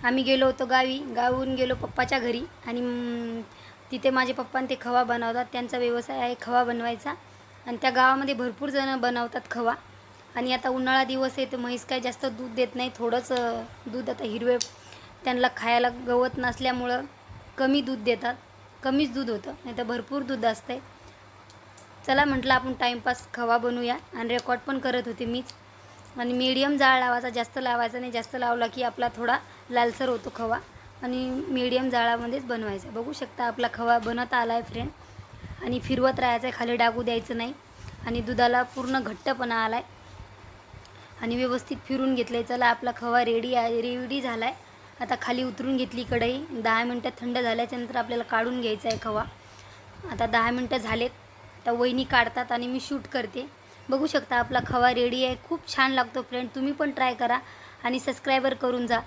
आम्ही गेलो होतो गावून गेलो पप्पाच्या घरी आणि तिथे माझे पप्पा ते खवा बनवतात. त्यांचा व्यवसाय आहे खवा बनवायचा आणि त्या गावामध्ये भरपूर जण बनवतात खवा. आणि आता उन्हाळा दिवस आहे तर म्हैस काय जास्त दूध देत नाही, थोडंच दूध. आता हिरवे त्यांना खायला गवत नसल्यामुळं कमी दूध देतात, कमीच दूध होतं, नाही तर भरपूर दूध असते. चला म्हटलं आपण टाईमपास खवा बनवूया आणि रेकॉर्ड पण करत होते मीच. आणि मीडियम जाळ लावायचा, जास्त लावायचा नाही, जास्त लावला की आपला थोडा लालसर होतो खवा. आणि मीडियम जाळामध्येच बनवायचा. बघू शकता आपला खवा बनत आला आहे फ्रेंड. आणि फिरवत राहायचं आहे, खाली डागू द्यायचं नाही. आणि दुधाला पूर्ण घट्टपणा आला आहे आणि व्यवस्थित फिरून घेतलं आहे. चला आपला खवा रेडी झाला आहे. आता खाली उतरून घेतली कढई. 10 मिनटं थंड झाल्याच्यानंतर आपल्याला काढून घ्यायचा आहे खवा. आता 10 मिनटं झालेत. आता वहिनी काढतात आणि मी शूट करते. बघू शकता आपला खवा रेडी आहे. खूप छान लागतो फ्रेंड, तुम्ही पण ट्राय करा आणि सबस्क्रायबर करून जा.